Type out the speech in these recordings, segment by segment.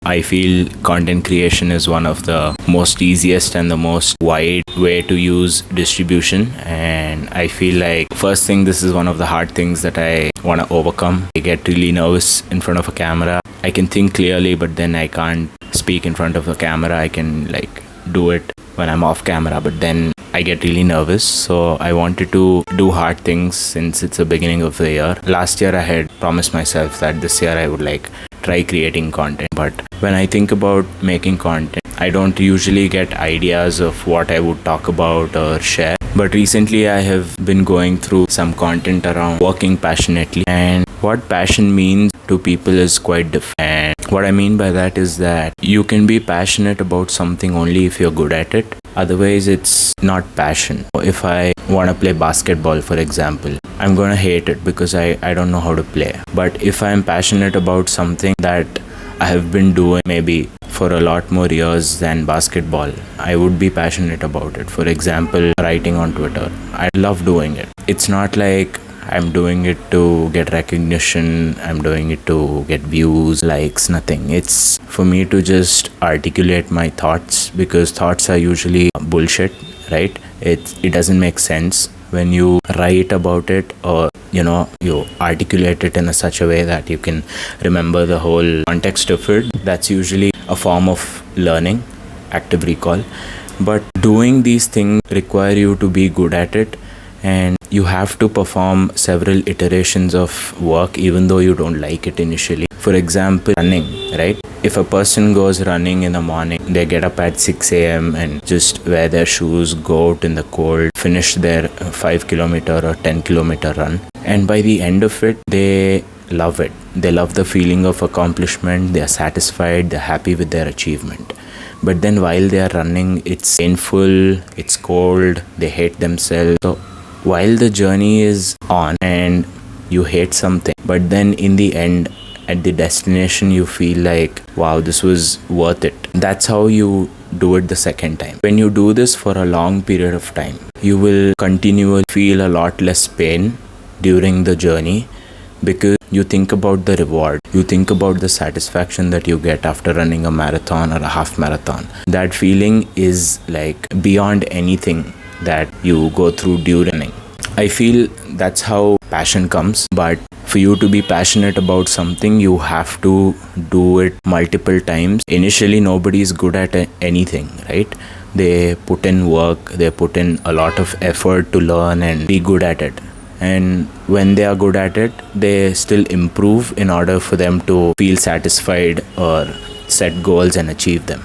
I feel content creation is one of the most easiest and the most wide way to use distribution. And I feel like, first thing, this is one of the hard things that I want to overcome. I get really nervous in front of a camera. I can think clearly, but then I can't speak in front of the camera. I can do it when I'm off camera, but then I get really nervous. So I wanted to do hard things since it's the beginning of the year. Last year I had promised myself that this year I would try creating content. But when I think about making content, I don't usually get ideas of what I would talk about or share. But recently I have been going through some content around working passionately, and what passion means to people is quite different. And what I mean by that is that you can be passionate about something only if you're good at it. Otherwise, it's not passion. If I want to play basketball, for example, I'm going to hate it because I don't know how to play. But if I'm passionate about something that I have been doing maybe for a lot more years than basketball, I would be passionate about it. For example, writing on Twitter. I love doing it. It's not like I'm doing it to get recognition, I'm doing it to get views, likes, nothing. It's for me to just articulate my thoughts, because thoughts are usually bullshit, right? It doesn't make sense when you write about it, or you articulate it in such a way that you can remember the whole context of it. That's usually a form of learning, active recall. But doing these things require you to be good at it, and you have to perform several iterations of work even though you don't like it initially. For example, running, right? If a person goes running in the morning, they get up at 6 a.m. and just wear their shoes, go out in the cold, finish their 5 kilometer or 10 kilometer run, and by the end of it, they love it. They love the feeling of accomplishment, they are satisfied, they're happy with their achievement. But then while they are running, it's painful, it's cold, they hate themselves. So while the journey is on and you hate something, but then in the end, at the destination, you feel like, wow, this was worth it. That's how you do it the second time. When you do this for a long period of time, you will continually feel a lot less pain during the journey, because you think about the reward. You think about the satisfaction that you get after running a marathon or a half marathon. That feeling is beyond anything that you go through during running. I feel that's how passion comes. But for you to be passionate about something, you have to do it multiple times. Initially, nobody is good at anything, right? They put in work, they put in a lot of effort to learn and be good at it. And when they are good at it, they still improve in order for them to feel satisfied or set goals and achieve them.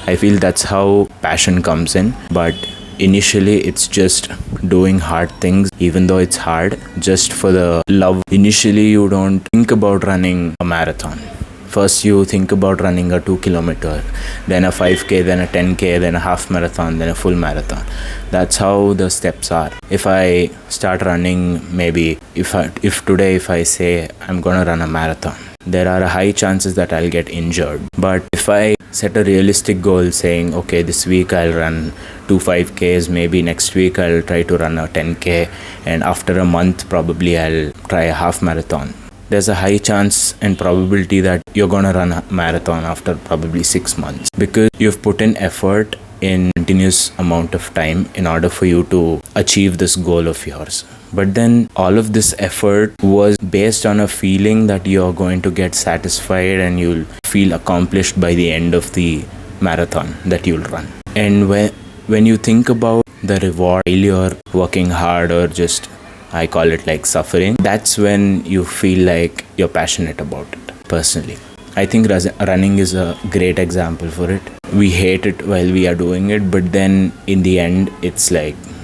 I feel that's how passion comes in. But initially, it's just doing hard things, even though it's hard, just for the love. Initially, you don't think about running a marathon. First, you think about running a 2 kilometer, then a 5K, then a 10K, then a half marathon, then a full marathon. That's how the steps are. If I start running, maybe if today I say I'm gonna run a marathon, there are high chances that I'll get injured. But if I set a realistic goal saying, okay, this week I'll run 2 5Ks, maybe next week I'll try to run a 10K, and after a month probably I'll try a half marathon, there's a high chance and probability that you're gonna run a marathon after probably 6 months, because you've put in effort in continuous amount of time in order for you to achieve this goal of yours. But then all of this effort was based on a feeling that you're going to get satisfied and you'll feel accomplished by the end of the marathon that you'll run. And when you think about the reward while you're working hard, or just, I call it suffering, that's when you feel like you're passionate about it. Personally, I think running is a great example for it. We hate it while we are doing it, but then in the end, it's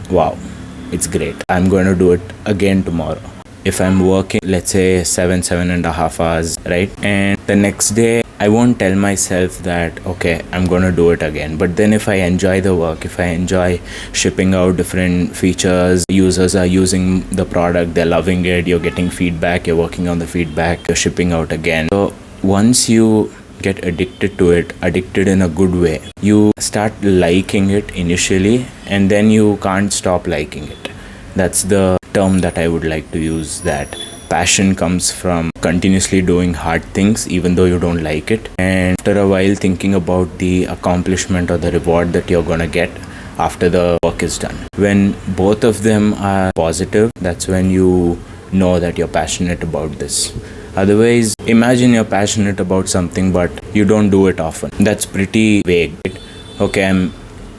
wow, it's great. I'm going to do it again tomorrow. If I'm working, let's say 7.5 hours, right? And the next day, I won't tell myself that, okay, I'm going to do it again. But then if I enjoy the work, if I enjoy shipping out different features, users are using the product, they're loving it, you're getting feedback, you're working on the feedback, you're shipping out again. So once you get addicted to it, addicted in a good way, you start liking it initially, and then you can't stop liking it. That's the term that I would like to use, that Passion comes from continuously doing hard things even though you don't like it, and after a while thinking about the accomplishment or the reward that you're gonna get after the work is done. When both of them are positive, that's when you know that you're passionate about this. Otherwise, imagine you're passionate about something but you don't do it often. That's pretty vague. Okay, I'm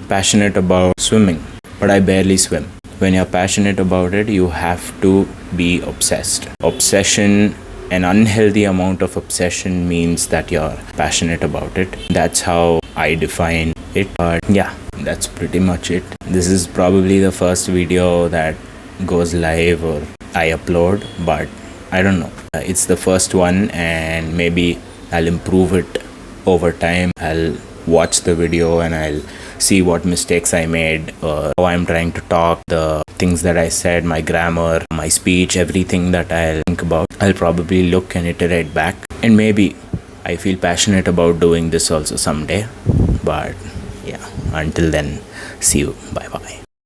passionate about swimming, but I barely swim. When you're passionate about it, you have to be obsessed. Obsession, an unhealthy amount of obsession, means that you're passionate about it. That's how I define it. But yeah, that's pretty much it. This is probably the first video that goes live or I upload, but I don't know. It's the first one, and maybe I'll improve it over time. I'll watch the video and I'll see what mistakes I made or how I'm trying to talk, the things that I said, my grammar, my speech, everything that I'll think about. I'll probably look and iterate back, and maybe I feel passionate about doing this also someday. But yeah, until then, see you. Bye bye.